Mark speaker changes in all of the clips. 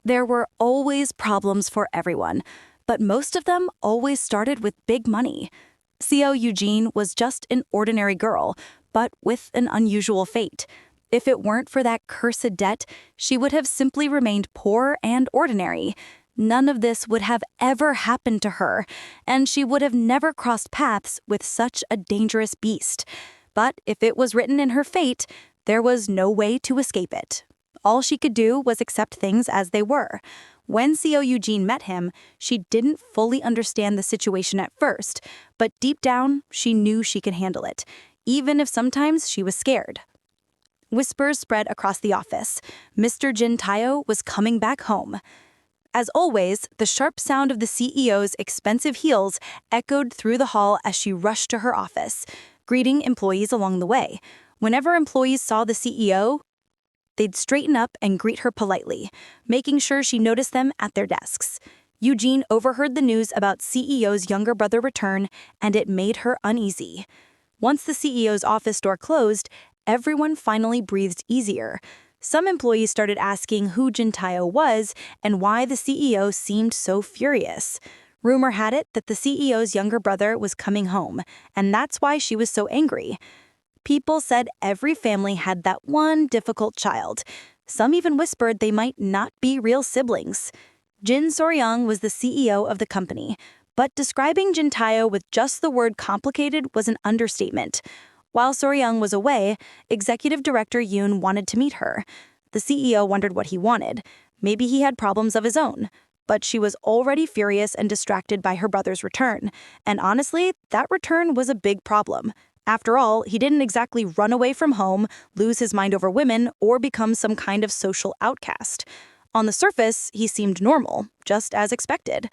Speaker 1: There were always problems for everyone, but most of them always started with big money. CO Eugene was just an ordinary girl, but with an unusual fate. If it weren't for that cursed debt, she would have simply remained poor and ordinary. None of this would have ever happened to her, and she would have never crossed paths with such a dangerous beast. But if it was written in her fate, there was no way to escape it. All she could do was accept things as they were. When CO Eugene met him, she didn't fully understand the situation at first, but deep down, she knew she could handle it, even if sometimes she was scared. Whispers spread across the office. Mr. Jin Tayo was coming back home. As always, the sharp sound of the CEO's expensive heels echoed through the hall as she rushed to her office, greeting employees along the way. Whenever employees saw the CEO, they'd straighten up and greet her politely, making sure she noticed them at their desks. Eugene overheard the news about CEO's younger brother return, and it made her uneasy. Once the CEO's office door closed, everyone finally breathed easier. Some employees started asking who Jin Tayo was and why the CEO seemed so furious. Rumor had it that the CEO's younger brother was coming home, and that's why she was so angry. People said every family had that one difficult child. Some even whispered they might not be real siblings. Jin Soryang was the CEO of the company, but describing Jin Tayo with just the word complicated was an understatement. While Soryang was away, Executive Director Yoon wanted to meet her. The CEO wondered what he wanted. Maybe he had problems of his own. But she was already furious and distracted by her brother's return. And honestly, that return was a big problem. After all, he didn't exactly run away from home, lose his mind over women, or become some kind of social outcast. On the surface, he seemed normal, just as expected.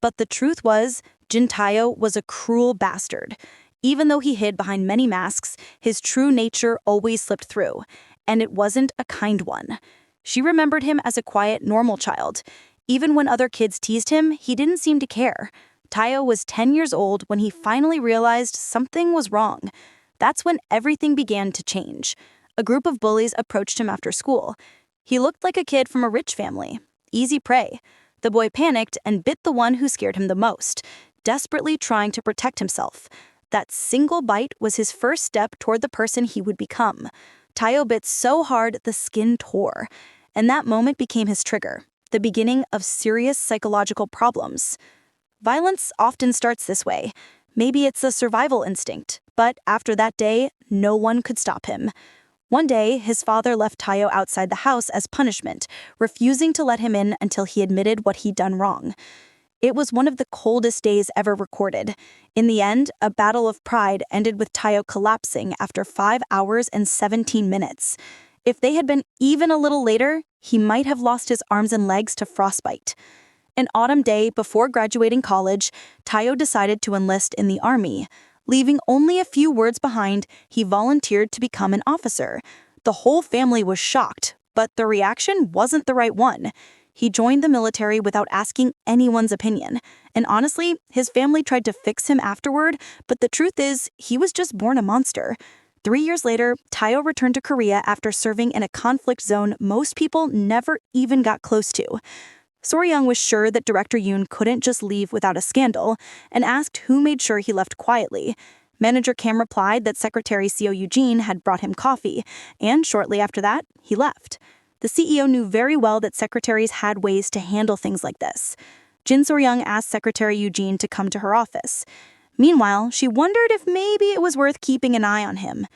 Speaker 1: But the truth was, Jin Tayo was a cruel bastard. Even though he hid behind many masks, his true nature always slipped through, and it wasn't a kind one. She remembered him as a quiet, normal child. Even when other kids teased him, he didn't seem to care. Tayo was 10 years old when he finally realized something was wrong. That's when everything began to change. A group of bullies approached him after school. He looked like a kid from a rich family. Easy prey. The boy panicked and bit the one who scared him the most, desperately trying to protect himself. That single bite was his first step toward the person he would become. Tayo bit so hard the skin tore, and that moment became his trigger, the beginning of serious psychological problems. Violence often starts this way. Maybe it's a survival instinct, but after that day, no one could stop him. One day, his father left Tayo outside the house as punishment, refusing to let him in until he admitted what he'd done wrong. It was one of the coldest days ever recorded. In the end, a battle of pride ended with Tayo collapsing after 5 hours and 17 minutes. If they had been even a little later, he might have lost his arms and legs to frostbite. An autumn day before graduating college, Tayo decided to enlist in the army. Leaving only a few words behind, he volunteered to become an officer. The whole family was shocked, but the reaction wasn't the right one. He joined the military without asking anyone's opinion. And honestly, his family tried to fix him afterward, but the truth is, he was just born a monster. 3 years later, Tayo returned to Korea after serving in a conflict zone most people never even got close to. Soryang was sure that Director Yoon couldn't just leave without a scandal, and asked who made sure he left quietly. Manager Kim replied that Secretary CO Eugene had brought him coffee, and shortly after that, he left. The CEO knew very well that secretaries had ways to handle things like this. Jin Soryang asked Secretary Eugene to come to her office. Meanwhile, she wondered if maybe it was worth keeping an eye on him.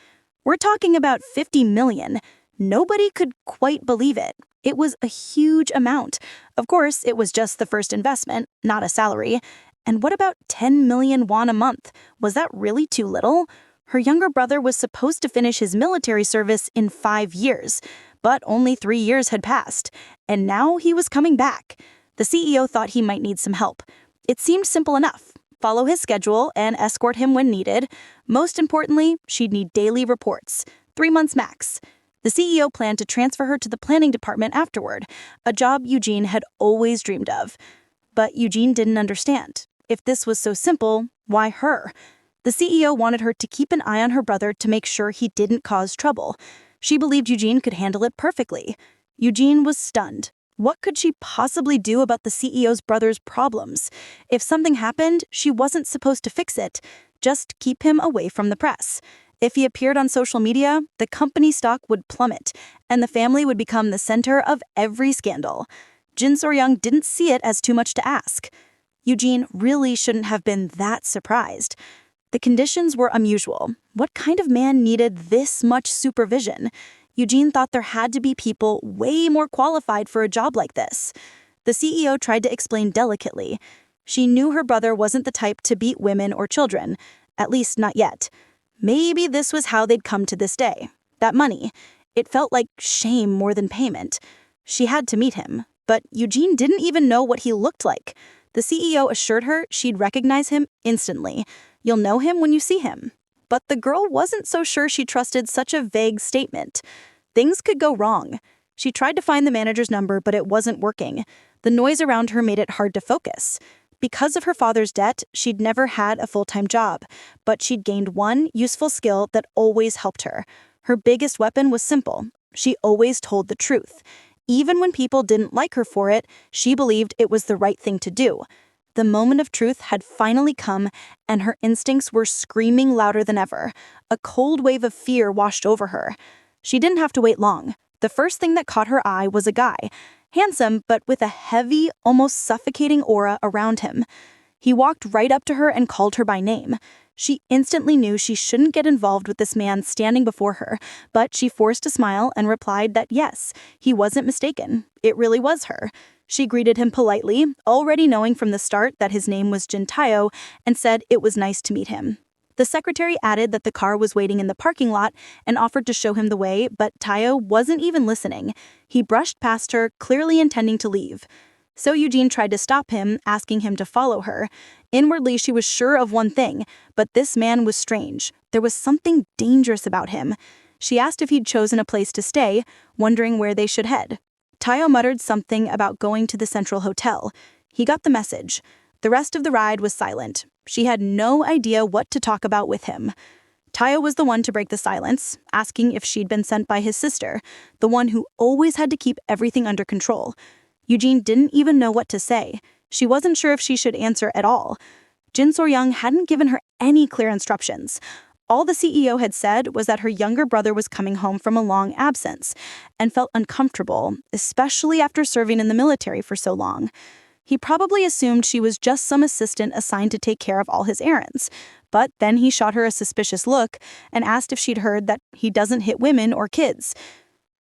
Speaker 1: We're talking about 50 million. Nobody could quite believe it. It was a huge amount. Of course, it was just the first investment, not a salary. And what about 10 million won a month? Was that really too little? Her younger brother was supposed to finish his military service in 5 years, but only 3 years had passed, and now he was coming back. The CEO thought he might need some help. It seemed simple enough. Follow his schedule and escort him when needed. Most importantly, she'd need daily reports, 3 months max. The CEO planned to transfer her to the planning department afterward, a job Eugene had always dreamed of. But Eugene didn't understand. If this was so simple, why her? The CEO wanted her to keep an eye on her brother to make sure he didn't cause trouble. She believed Eugene could handle it perfectly. Eugene was stunned. What could she possibly do about the CEO's brother's problems? If something happened, she wasn't supposed to fix it. Just keep him away from the press. If he appeared on social media, the company stock would plummet, and the family would become the center of every scandal. Jin So-young didn't see it as too much to ask. Eugene really shouldn't have been that surprised. The conditions were unusual. What kind of man needed this much supervision? Eugene thought there had to be people way more qualified for a job like this. The CEO tried to explain delicately. She knew her brother wasn't the type to beat women or children, at least not yet. Maybe this was how they'd come to this day. That money. It felt like shame more than payment. She had to meet him, but Eugene didn't even know what he looked like. The CEO assured her she'd recognize him instantly. You'll know him when you see him. But the girl wasn't so sure she trusted such a vague statement. Things could go wrong. She tried to find the manager's number, but it wasn't working. The noise around her made it hard to focus. Because of her father's debt, she'd never had a full-time job, but she'd gained one useful skill that always helped her. Her biggest weapon was simple. She always told the truth. Even when people didn't like her for it, she believed it was the right thing to do. The moment of truth had finally come, and her instincts were screaming louder than ever. A cold wave of fear washed over her. She didn't have to wait long. The first thing that caught her eye was a guy. Handsome, but with a heavy, almost suffocating aura around him. He walked right up to her and called her by name. She instantly knew she shouldn't get involved with this man standing before her, but she forced a smile and replied that yes, he wasn't mistaken. It really was her. She greeted him politely, already knowing from the start that his name was Jin Tae-yo, and said it was nice to meet him. The secretary added that the car was waiting in the parking lot and offered to show him the way, but Tae-yo wasn't even listening. He brushed past her, clearly intending to leave. So Eugene tried to stop him, asking him to follow her. Inwardly, she was sure of one thing, but this man was strange. There was something dangerous about him. She asked if he'd chosen a place to stay, wondering where they should head. Tae-yo muttered something about going to the Central Hotel. He got the message. The rest of the ride was silent. She had no idea what to talk about with him. Tae-yo was the one to break the silence, asking if she'd been sent by his sister, the one who always had to keep everything under control. Eugene didn't even know what to say. She wasn't sure if she should answer at all. Jin So-young hadn't given her any clear instructions. All the CEO had said was that her younger brother was coming home from a long absence and felt uncomfortable, especially after serving in the military for so long. He probably assumed she was just some assistant assigned to take care of all his errands. But then he shot her a suspicious look and asked if she'd heard that he doesn't hit women or kids.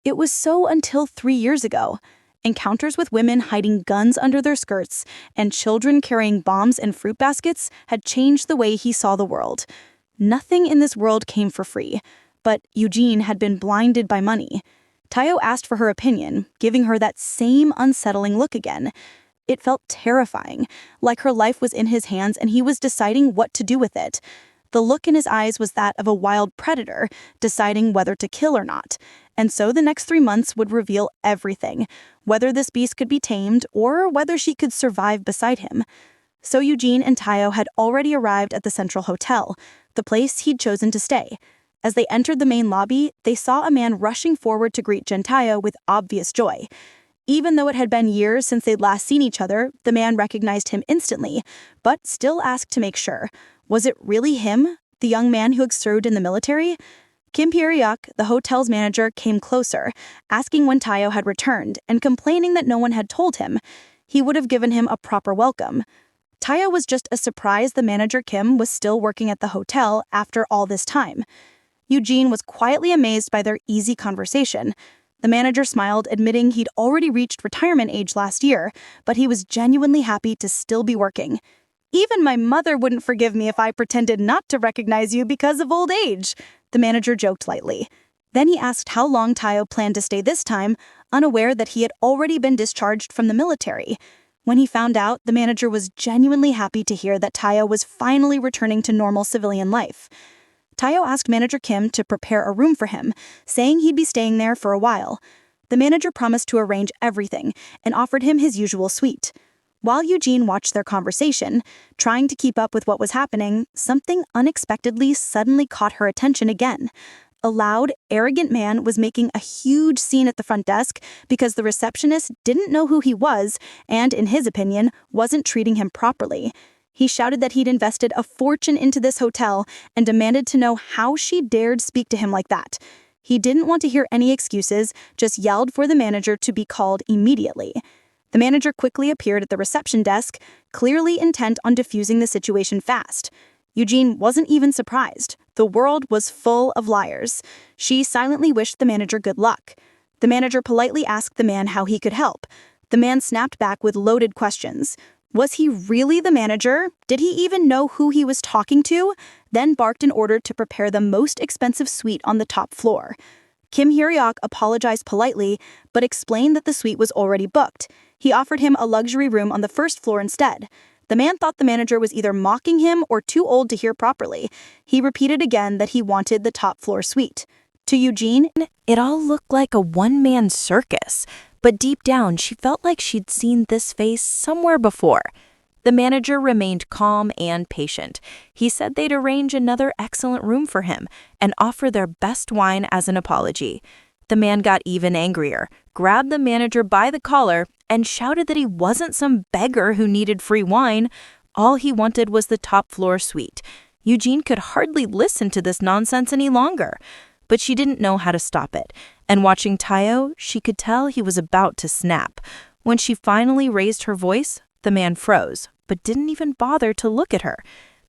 Speaker 1: It was so until 3 years ago. Encounters with women hiding guns under their skirts and children carrying bombs and fruit baskets had changed the way he saw the world. Nothing in this world came for free, but Eugene had been blinded by money. Tae-yo asked for her opinion, giving her that same unsettling look again. It felt terrifying, like her life was in his hands and he was deciding what to do with it. The look in his eyes was that of a wild predator, deciding whether to kill or not. And so the next 3 months would reveal everything, whether this beast could be tamed or whether she could survive beside him. So Eugene and Tae-yo had already arrived at the Central Hotel, the place he'd chosen to stay. As they entered the main lobby, they saw a man rushing forward to greet Jin Tae-yo with obvious joy. Even though it had been years since they'd last seen each other, the man recognized him instantly, but still asked to make sure. Was it really him, the young man who had served in the military? Kim Pyeok, the hotel's manager, came closer, asking when Tae-yo had returned and complaining that no one had told him. He would have given him a proper welcome. Tae-yo was just as surprised the manager Kim was still working at the hotel after all this time. Eugene was quietly amazed by their easy conversation. The manager smiled, admitting he'd already reached retirement age last year, but he was genuinely happy to still be working. "Even my mother wouldn't forgive me if I pretended not to recognize you because of old age," the manager joked lightly. Then he asked how long Tae-yo planned to stay this time, unaware that he had already been discharged from the military. When he found out, the manager was genuinely happy to hear that Tae-yo was finally returning to normal civilian life. Tae-yo asked manager Kim to prepare a room for him, saying he'd be staying there for a while. The manager promised to arrange everything and offered him his usual suite. While Eugene watched their conversation, trying to keep up with what was happening, something unexpectedly suddenly caught her attention again. A loud, arrogant man was making a huge scene at the front desk because the receptionist didn't know who he was and, in his opinion, wasn't treating him properly. He shouted that he'd invested a fortune into this hotel and demanded to know how she dared speak to him like that. He didn't want to hear any excuses, just yelled for the manager to be called immediately. The manager quickly appeared at the reception desk, clearly intent on diffusing the situation fast. Eugene wasn't even surprised. The world was full of liars. She silently wished the manager good luck. The manager politely asked the man how he could help. The man snapped back with loaded questions. Was he really the manager? Did he even know who he was talking to? Then barked an order to prepare the most expensive suite on the top floor. Kim Hyuk apologized politely, but explained that the suite was already booked. He offered him a luxury room on the first floor instead. The man thought the manager was either mocking him or too old to hear properly. He repeated again that he wanted the top floor suite. To Eugene, it all looked like a one-man circus, but deep down she felt like she'd seen this face somewhere before. The manager remained calm and patient. He said they'd arrange another excellent room for him and offer their best wine as an apology. The man got even angrier, grabbed the manager by the collar, and shouted that he wasn't some beggar who needed free wine. All he wanted was the top floor suite. Eugene could hardly listen to this nonsense any longer. But she didn't know how to stop it, and watching Tayo, she could tell he was about to snap. When she finally raised her voice, the man froze, but didn't even bother to look at her.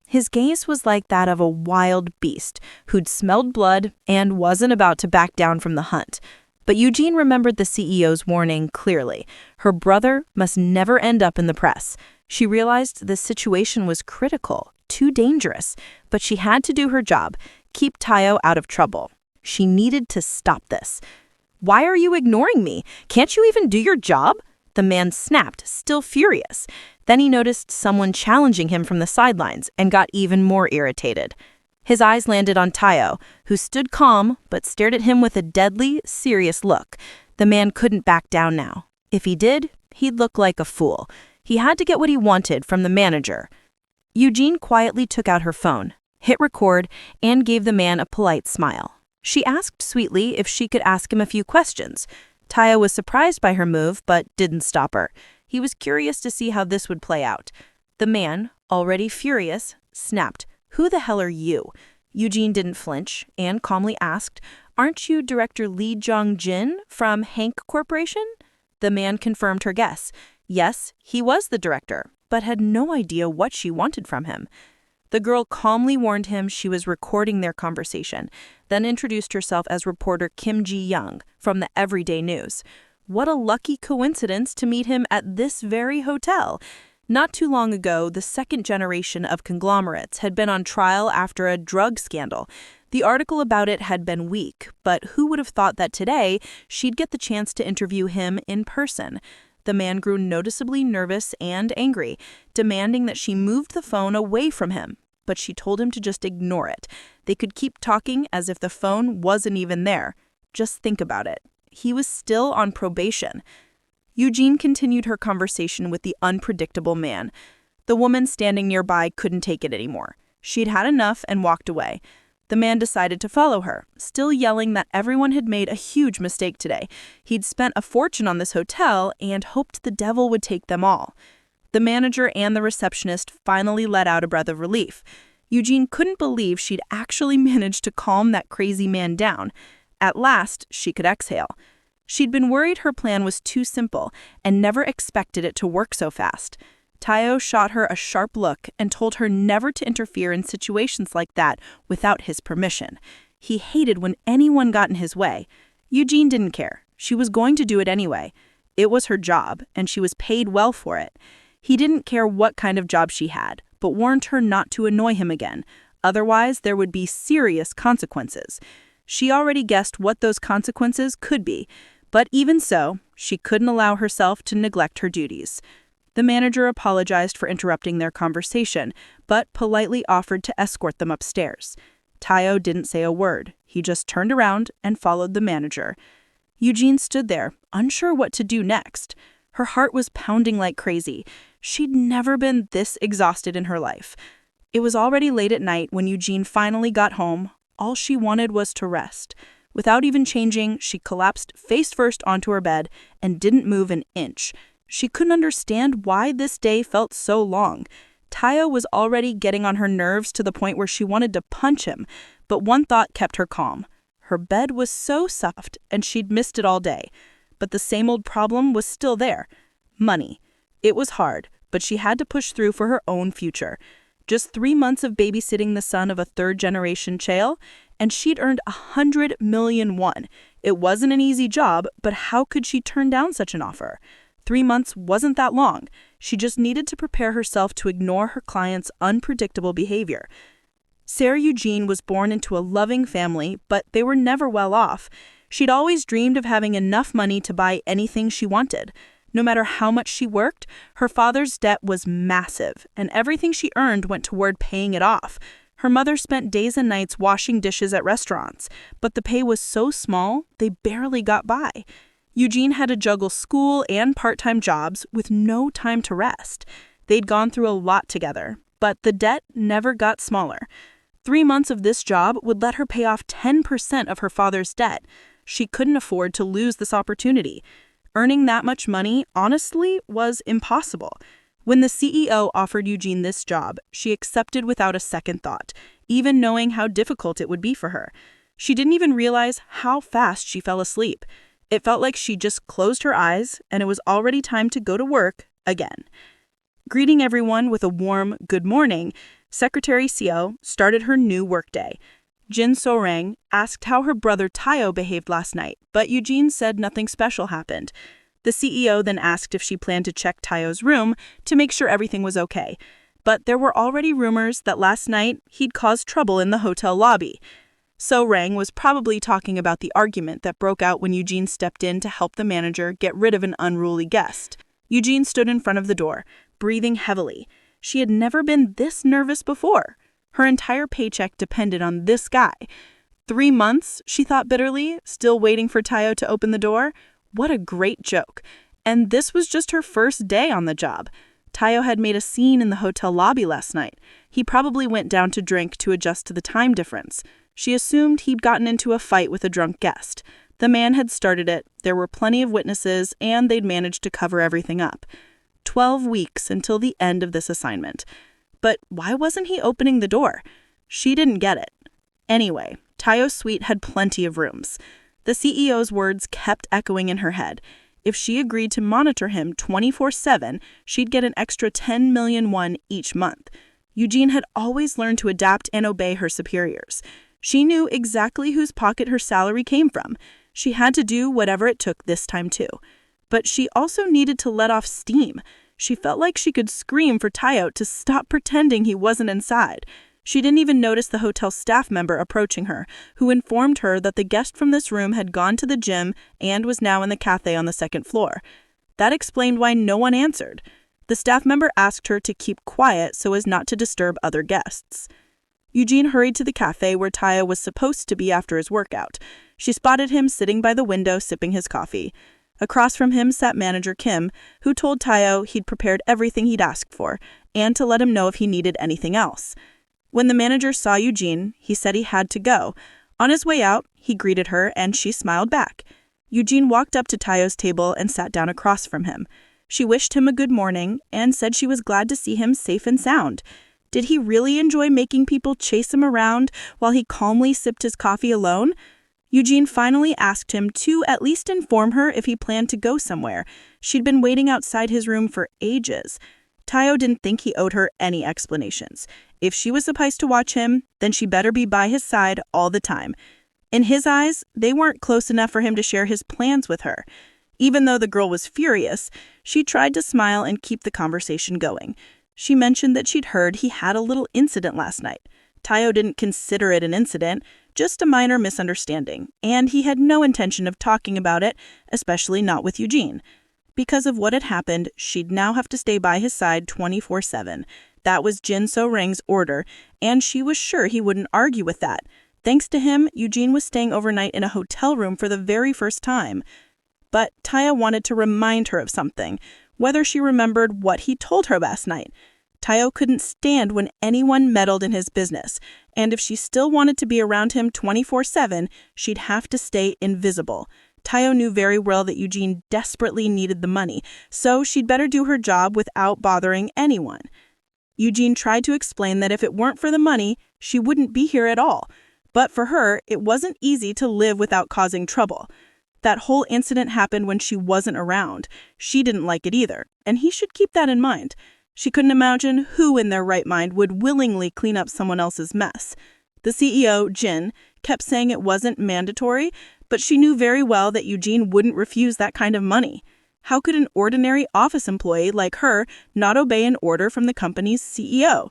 Speaker 1: His gaze was like that of a wild beast who'd smelled blood and wasn't about to back down from the hunt. But Eugene remembered the CEO's warning clearly. Her brother must never end up in the press. She realized the situation was critical, too dangerous, but she had to do her job, keep Tayo out of trouble. She needed to stop this. "Why are you ignoring me? Can't you even do your job?" The man snapped, still furious. Then he noticed someone challenging him from the sidelines and got even more irritated. His eyes landed on Tayo, who stood calm but stared at him with a deadly, serious look. The man couldn't back down now. If he did, he'd look like a fool. He had to get what he wanted from the manager. Eugene quietly took out her phone, hit record, and gave the man a polite smile. She asked sweetly if she could ask him a few questions. Tayo was surprised by her move, but didn't stop her. He was curious to see how this would play out. The man, already furious, snapped, "Who the hell are you?" Eugene didn't flinch and calmly asked, "Aren't you Director Lee Jong-jin from Hank Corporation?" The man confirmed her guess. Yes, he was the director, but had no idea what she wanted from him. The girl calmly warned him she was recording their conversation, then introduced herself as reporter Kim Ji-young from the Everyday News. What a lucky coincidence to meet him at this very hotel. Not too long ago, the second generation of conglomerates had been on trial after a drug scandal. The article about it had been weak, but who would have thought that today she'd get the chance to interview him in person? The man grew noticeably nervous and angry, demanding that she moved the phone away from him. But she told him to just ignore it. They could keep talking as if the phone wasn't even there. Just think about it. He was still on probation. Eugene continued her conversation with the unpredictable man. The woman standing nearby couldn't take it anymore. She'd had enough and walked away. The man decided to follow her, still yelling that everyone had made a huge mistake today. He'd spent a fortune on this hotel and hoped the devil would take them all. The manager and the receptionist finally let out a breath of relief. Eugene couldn't believe she'd actually managed to calm that crazy man down. At last, she could exhale. She'd been worried her plan was too simple and never expected it to work so fast. Tayo shot her a sharp look and told her never to interfere in situations like that without his permission. He hated when anyone got in his way. Eugene didn't care. She was going to do it anyway. It was her job, and she was paid well for it. He didn't care what kind of job she had, but warned her not to annoy him again. Otherwise, there would be serious consequences. She already guessed what those consequences could be, but even so, she couldn't allow herself to neglect her duties. The manager apologized for interrupting their conversation, but politely offered to escort them upstairs. Tayo didn't say a word. He just turned around and followed the manager. Eugene stood there, unsure what to do next. Her heart was pounding like crazy. She'd never been this exhausted in her life. It was already late at night when Eugene finally got home,
Speaker 2: All she wanted was to rest. Without even changing, she collapsed face first onto her bed and didn't move an inch. She couldn't understand why this day felt so long. Tayo was already getting on her nerves to the point where she wanted to punch him, but one thought kept her calm. Her bed was so soft, and she'd missed it all day. But the same old problem was still there. Money. It was hard, but she had to push through for her own future. Just 3 months of babysitting the son of a third-generation Chael, and she'd earned 100 million won. It wasn't an easy job, but how could she turn down such an offer? 3 months wasn't that long. She just needed to prepare herself to ignore her client's unpredictable behavior. Sarah Eugene was born into a loving family, but they were never well off. She'd always dreamed of having enough money to buy anything she wanted. No matter how much she worked, her father's debt was massive, and everything she earned went toward paying it off. Her mother spent days and nights washing dishes at restaurants, but the pay was so small, they barely got by. Eugene had to juggle school and part-time jobs with no time to rest. They'd gone through a lot together, but the debt never got smaller. 3 months of this job would let her pay off 10% of her father's debt. She couldn't afford to lose this opportunity. Earning that much money, honestly, was impossible. When the CEO offered Eugene this job, she accepted without a second thought, even knowing how difficult it would be for her. She didn't even realize how fast she fell asleep. It felt like she just closed her eyes, and it was already time to go to work again. Greeting everyone with a warm good morning, Secretary Seo started her new workday. Jin So-rang asked how her brother Tayo behaved last night, but Eugene said nothing special happened. The CEO then asked if she planned to check Tayo's room to make sure everything was okay. But there were already rumors that last night he'd caused trouble in the hotel lobby. So-rang was probably talking about the argument that broke out when Eugene stepped in to help the manager get rid of an unruly guest. Eugene stood in front of the door, breathing heavily. She had never been this nervous before. Her entire paycheck depended on this guy. 3 months, she thought bitterly, still waiting for Tayo to open the door. What a great joke. And this was just her first day on the job. Tayo had made a scene in the hotel lobby last night. He probably went down to drink to adjust to the time difference. She assumed he'd gotten into a fight with a drunk guest. The man had started it, there were plenty of witnesses, and they'd managed to cover everything up. 12 weeks until the end of this assignment. But why wasn't he opening the door? She didn't get it. Anyway, Tayo's suite had plenty of rooms. The CEO's words kept echoing in her head. If she agreed to monitor him 24/7, she'd get an extra 10 million won each month. Eugene had always learned to adapt and obey her superiors. She knew exactly whose pocket her salary came from. She had to do whatever it took this time too. But she also needed to let off steam. She felt like she could scream for Tayo to stop pretending he wasn't inside. She didn't even notice the hotel staff member approaching her, who informed her that the guest from this room had gone to the gym and was now in the cafe on the second floor. That explained why no one answered. The staff member asked her to keep quiet so as not to disturb other guests. Eugene hurried to the cafe where Tayo was supposed to be after his workout. She spotted him sitting by the window sipping his coffee. Across from him sat manager Kim, who told Tayo he'd prepared everything he'd asked for, and to let him know if he needed anything else. When the manager saw Eugene, he said he had to go. On his way out, he greeted her, and she smiled back. Eugene walked up to Tayo's table and sat down across from him. She wished him a good morning and said she was glad to see him safe and sound. Did he really enjoy making people chase him around while he calmly sipped his coffee alone? Eugene finally asked him to at least inform her if he planned to go somewhere. She'd been waiting outside his room for ages. Tayo didn't think he owed her any explanations. If she was supposed to watch him, then she better be by his side all the time. In his eyes, they weren't close enough for him to share his plans with her. Even though the girl was furious, she tried to smile and keep the conversation going. She mentioned that she'd heard he had a little incident last night. Tayo didn't consider it an incident, just a minor misunderstanding, and he had no intention of talking about it, especially not with Eugene. Because of what had happened, she'd now have to stay by his side 24/7. That was Jin So-rang's order, and she was sure he wouldn't argue with that. Thanks to him, Eugene was staying overnight in a hotel room for the very first time. But Tayo wanted to remind her of something, whether she remembered what he told her last night. Tayo couldn't stand when anyone meddled in his business, and if she still wanted to be around him 24/7, she'd have to stay invisible. Tayo knew very well that Eugene desperately needed the money, so she'd better do her job without bothering anyone. Eugene tried to explain that if it weren't for the money, she wouldn't be here at all. But for her, it wasn't easy to live without causing trouble. That whole incident happened when she wasn't around. She didn't like it either, and he should keep that in mind. She couldn't imagine who in their right mind would willingly clean up someone else's mess. The CEO, Jin, kept saying it wasn't mandatory, but she knew very well that Eugene wouldn't refuse that kind of money. How could an ordinary office employee like her not obey an order from the company's CEO?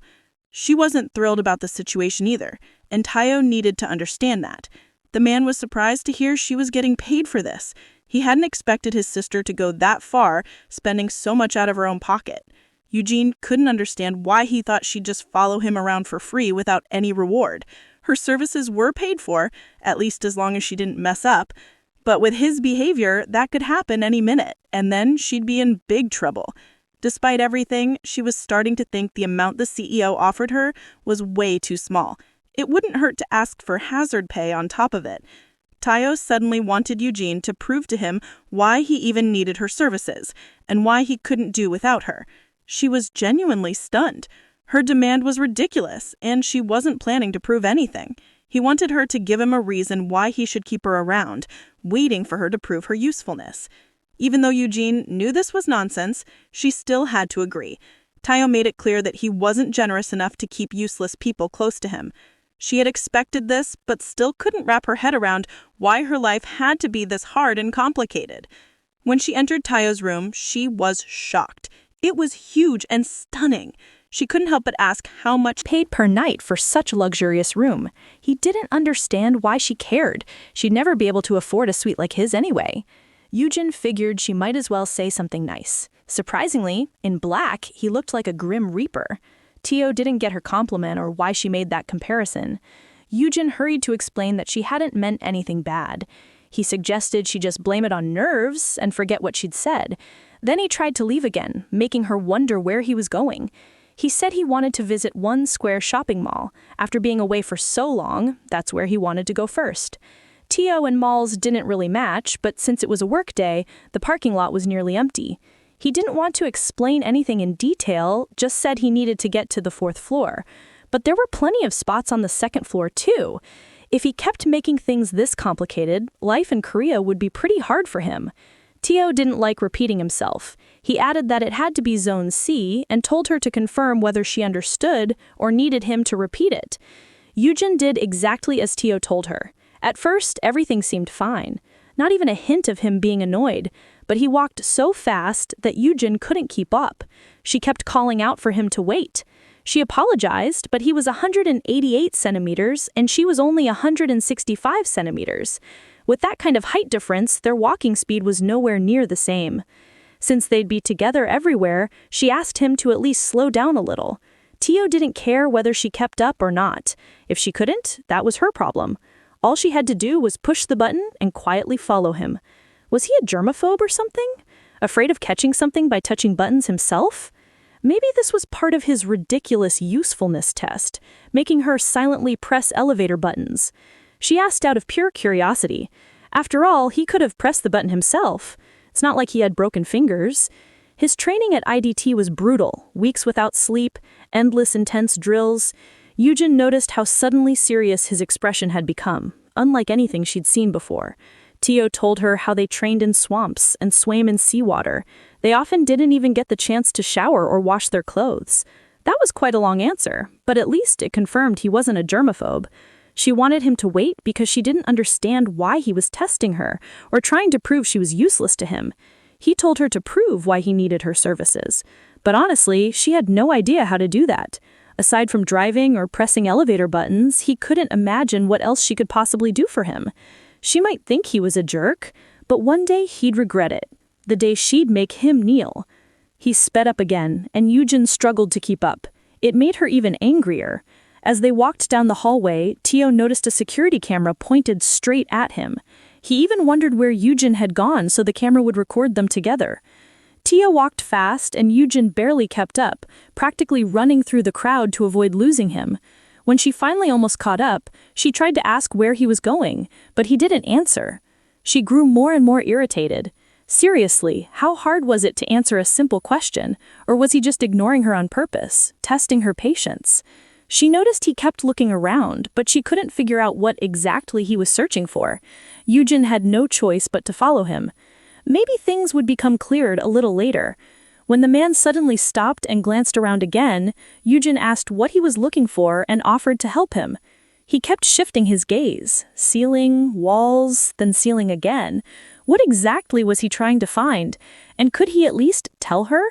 Speaker 2: She wasn't thrilled about the situation either, and Tayo needed to understand that. The man was surprised to hear she was getting paid for this. He hadn't expected his sister to go that far, spending so much out of her own pocket. Eugene couldn't understand why he thought she'd just follow him around for free without any reward. Her services were paid for, at least as long as she didn't mess up. But with his behavior, that could happen any minute, and then she'd be in big trouble. Despite everything, she was starting to think the amount the CEO offered her was way too small. It wouldn't hurt to ask for hazard pay on top of it. Tayo suddenly wanted Eugene to prove to him why he even needed her services, and why he couldn't do without her. She was genuinely stunned. Her demand was ridiculous, and she wasn't planning to prove anything. He wanted her to give him a reason why he should keep her around, waiting for her to prove her usefulness. Even though Eugene knew this was nonsense, she still had to agree. Tayo made it clear that he wasn't generous enough to keep useless people close to him. She had expected this, but still couldn't wrap her head around why her life had to be this hard and complicated. When she entered Tayo's room, she was shocked. It was huge and stunning. She couldn't help but ask how much
Speaker 3: paid per night for such a luxurious room. He didn't understand why she cared. She'd never be able to afford a suite like his anyway. Eugene figured she might as well say something nice. Surprisingly, in black, he looked like a grim reaper. Tayo didn't get her compliment or why she made that comparison. Eugene hurried to explain that she hadn't meant anything bad. He suggested she just blame it on nerves and forget what she'd said. Then he tried to leave again, making her wonder where he was going. He said he wanted to visit one square shopping mall. After being away for so long, that's where he wanted to go first. Tayo and malls didn't really match, but since it was a work day, the parking lot was nearly empty. He didn't want to explain anything in detail, just said he needed to get to the 4th floor. But there were plenty of spots on the 2nd floor too. If he kept making things this complicated, life in Korea would be pretty hard for him. Tayo didn't like repeating himself. He added that it had to be Zone C and told her to confirm whether she understood or needed him to repeat it. Eugene did exactly as Tayo told her. At first, everything seemed fine. Not even a hint of him being annoyed, but he walked so fast that Eugene couldn't keep up. She kept calling out for him to wait. She apologized, but he was 188 centimeters and she was only 165 centimeters. With that kind of height difference, their walking speed was nowhere near the same. Since they'd be together everywhere, she asked him to at least slow down a little. Tayo didn't care whether she kept up or not. If she couldn't, that was her problem. All she had to do was push the button and quietly follow him. Was he a germaphobe or something? Afraid of catching something by touching buttons himself? Maybe this was part of his ridiculous usefulness test, making her silently press elevator buttons. She asked out of pure curiosity. After all, he could have pressed the button himself. It's not like he had broken fingers. His training at IDT was brutal, weeks without sleep, endless intense drills. Eugene noticed how suddenly serious his expression had become, unlike anything she'd seen before. Tayo told her how they trained in swamps and swam in seawater. They often didn't even get the chance to shower or wash their clothes. That was quite a long answer, but at least it confirmed he wasn't a germaphobe. She wanted him to wait because she didn't understand why he was testing her or trying to prove she was useless to him. He told her to prove why he needed her services. But honestly, she had no idea how to do that. Aside from driving or pressing elevator buttons, he couldn't imagine what else she could possibly do for him. She might think he was a jerk, but one day he'd regret it. The day she'd make him kneel. He sped up again, and Eugene struggled to keep up. It made her even angrier. As they walked down the hallway, Tayo noticed a security camera pointed straight at him. He even wondered where Eugene had gone so the camera would record them together. Tia walked fast and Yujin barely kept up, practically running through the crowd to avoid losing him. When she finally almost caught up, she tried to ask where he was going, but he didn't answer. She grew more and more irritated. Seriously, how hard was it to answer a simple question, or was he just ignoring her on purpose, testing her patience? She noticed he kept looking around, but she couldn't figure out what exactly he was searching for. Yujin had no choice but to follow him. Maybe things would become cleared a little later. When the man suddenly stopped and glanced around again, Yujin asked what he was looking for and offered to help him. He kept shifting his gaze, ceiling, walls, then ceiling again. What exactly was he trying to find? And could he at least tell her?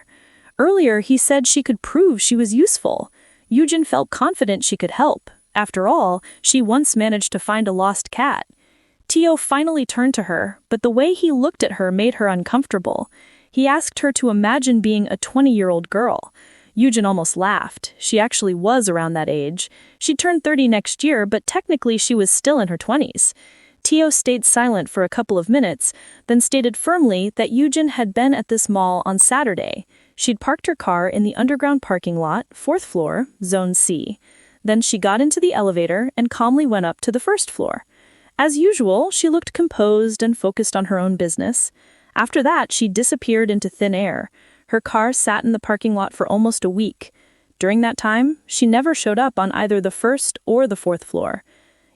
Speaker 3: Earlier, he said she could prove she was useful. Yujin felt confident she could help. After all, she once managed to find a lost cat. Tio finally turned to her, but the way he looked at her made her uncomfortable. He asked her to imagine being a 20-year-old girl. Yujin almost laughed. She actually was around that age. She turned 30 next year, but technically she was still in her 20s. Tio stayed silent for a couple of minutes, then stated firmly that Yujin had been at this mall on Saturday. She'd parked her car in the underground parking lot, 4th floor, Zone C. Then she got into the elevator and calmly went up to the 1st floor. As usual, she looked composed and focused on her own business. After that, she disappeared into thin air. Her car sat in the parking lot for almost a week. During that time, she never showed up on either the 1st or the 4th floor.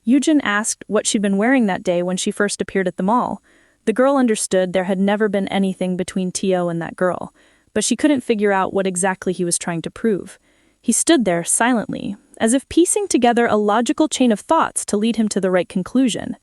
Speaker 3: Yujin asked what she'd been wearing that day when she first appeared at the mall. The girl understood there had never been anything between Tio and that girl, but she couldn't figure out what exactly he was trying to prove. He stood there silently, as if piecing together a logical chain of thoughts to lead him to the right conclusion.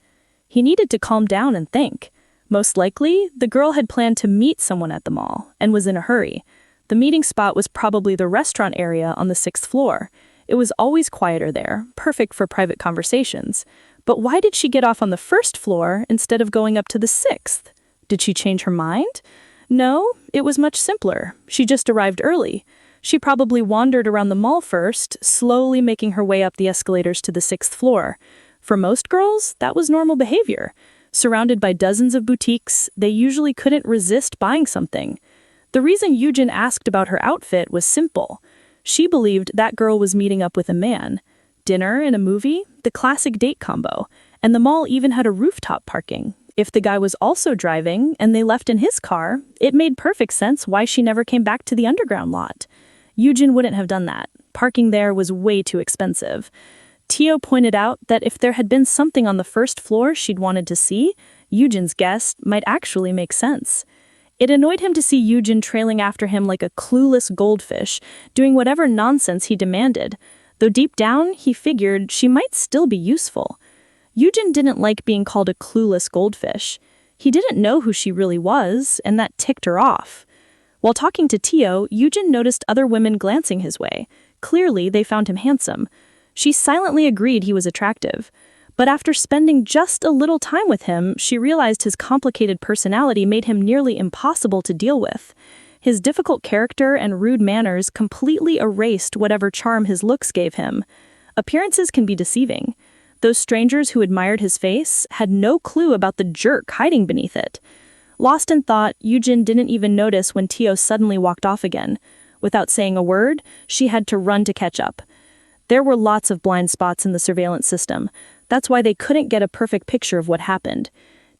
Speaker 3: He needed to calm down and think. Most likely, the girl had planned to meet someone at the mall and was in a hurry. The meeting spot was probably the restaurant area on the 6th floor. It was always quieter there, perfect for private conversations. But why did she get off on the 1st floor instead of going up to the 6th? Did she change her mind? No, it was much simpler. She just arrived early. She probably wandered around the mall first, slowly making her way up the escalators to the 6th floor. For most girls, that was normal behavior. Surrounded by dozens of boutiques, they usually couldn't resist buying something. The reason Yujin asked about her outfit was simple. She believed that girl was meeting up with a man. Dinner and a movie, the classic date combo. And the mall even had a rooftop parking. If the guy was also driving and they left in his car, it made perfect sense why she never came back to the underground lot. Yujin wouldn't have done that. Parking there was way too expensive. Tio pointed out that if there had been something on the 1st floor she'd wanted to see, Yujin's guess might actually make sense. It annoyed him to see Yujin trailing after him like a clueless goldfish, doing whatever nonsense he demanded, though deep down he figured she might still be useful. Yujin didn't like being called a clueless goldfish. He didn't know who she really was, and that ticked her off. While talking to Tio, Yujin noticed other women glancing his way. Clearly, they found him handsome. She silently agreed he was attractive. But after spending just a little time with him, she realized his complicated personality made him nearly impossible to deal with. His difficult character and rude manners completely erased whatever charm his looks gave him. Appearances can be deceiving. Those strangers who admired his face had no clue about the jerk hiding beneath it. Lost in thought, Yujin didn't even notice when Tio suddenly walked off again. Without saying a word, she had to run to catch up. There were lots of blind spots in the surveillance system. That's why they couldn't get a perfect picture of what happened.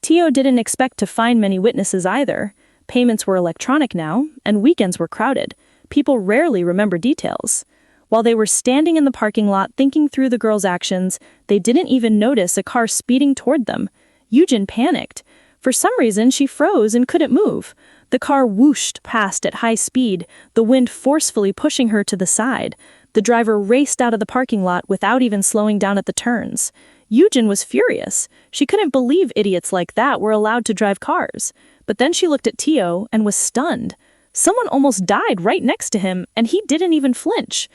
Speaker 3: Tio didn't expect to find many witnesses either. Payments were electronic now, and weekends were crowded. People rarely remember details. While they were standing in the parking lot thinking through the girl's actions, they didn't even notice a car speeding toward them. Yujin panicked. For some reason, she froze and couldn't move. The car whooshed past at high speed, the wind forcefully pushing her to the side. The driver raced out of the parking lot without even slowing down at the turns. Yujin was furious. She couldn't believe idiots like that were allowed to drive cars. But then she looked at Tio and was stunned. Someone almost died right next to him, and he didn't even flinch.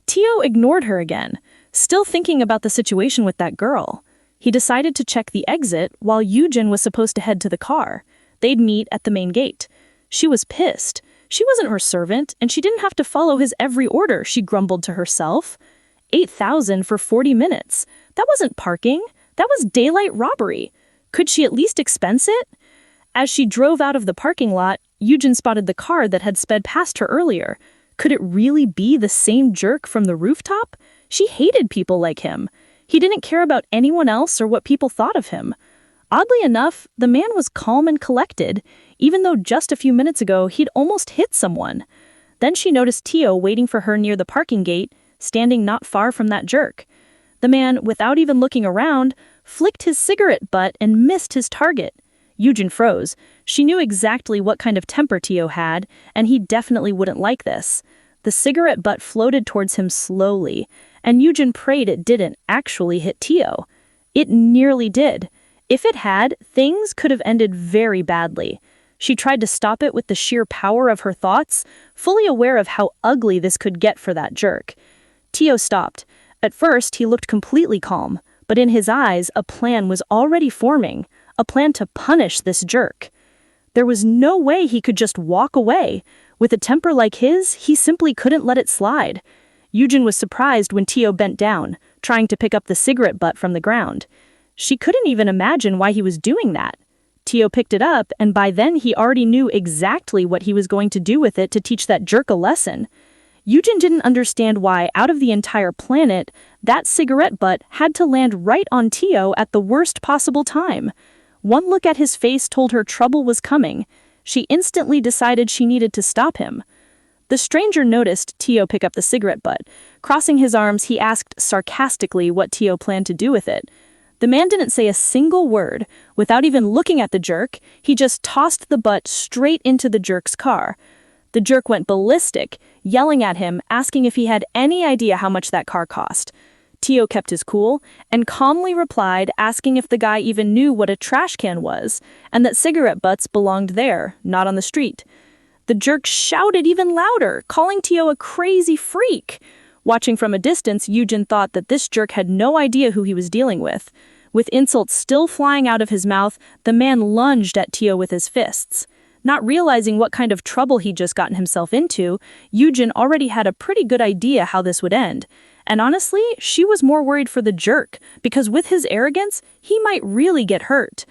Speaker 3: Tio ignored her again, still thinking about the situation with that girl. He decided to check the exit while Yujin was supposed to head to the car. They'd meet at the main gate. She was pissed. She wasn't her servant, and she didn't have to follow his every order, she grumbled to herself. 8,000 for 40 minutes. That wasn't parking. That was daylight robbery. Could she at least expense it? As she drove out of the parking lot, Eugen spotted the car that had sped past her earlier. Could it really be the same jerk from the rooftop? She hated people like him. He didn't care about anyone else or what people thought of him. Oddly enough, the man was calm and collected, even though just a few minutes ago he'd almost hit someone. Then she noticed Tio waiting for her near the parking gate, standing not far from that jerk. The man, without even looking around, flicked his cigarette butt and missed his target. Eugen froze. She knew exactly what kind of temper Tio had, and he definitely wouldn't like this. The cigarette butt floated towards him slowly, and Eugen prayed it didn't actually hit Tio. It nearly did. If it had, things could have ended very badly. She tried to stop it with the sheer power of her thoughts, fully aware of how ugly this could get for that jerk. Tio stopped. At first, he looked completely calm, but in his eyes, a plan was already forming, a plan to punish this jerk. There was no way he could just walk away. With a temper like his, he simply couldn't let it slide. Eugen was surprised when Tio bent down, trying to pick up the cigarette butt from the ground. She couldn't even imagine why he was doing that. Tio picked it up, and by then he already knew exactly what he was going to do with it to teach that jerk a lesson. Eugen didn't understand why, out of the entire planet, that cigarette butt had to land right on Tio at the worst possible time. One look at his face told her trouble was coming. She instantly decided she needed to stop him. The stranger noticed Tio pick up the cigarette butt. Crossing his arms, he asked sarcastically what Tio planned to do with it. The man didn't say a single word. Without even looking at the jerk, he just tossed the butt straight into the jerk's car. The jerk went ballistic, yelling at him, asking if he had any idea how much that car cost. Tio kept his cool and calmly replied, asking if the guy even knew what a trash can was, and that cigarette butts belonged there, not on the street. The jerk shouted even louder, calling Tio a crazy freak. Watching from a distance, Eugen thought that this jerk had no idea who he was dealing with. With insults still flying out of his mouth, the man lunged at Tio with his fists. Not realizing what kind of trouble he'd just gotten himself into, Eugen already had a pretty good idea how this would end. And honestly, she was more worried for the jerk, because with his arrogance, he might really get hurt.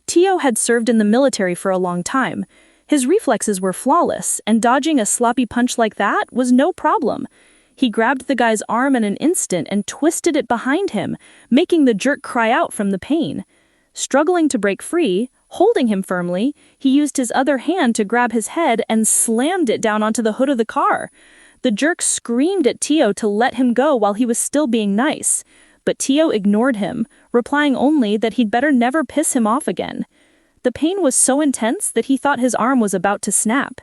Speaker 3: Tio had served in the military for a long time. His reflexes were flawless, and dodging a sloppy punch like that was no problem. He grabbed the guy's arm in an instant and twisted it behind him, making the jerk cry out from the pain. Struggling to break free, holding him firmly, he used his other hand to grab his head and slammed it down onto the hood of the car. The jerk screamed at Tio to let him go while he was still being nice. But Tio ignored him, replying only that he'd better never piss him off again. The pain was so intense that he thought his arm was about to snap.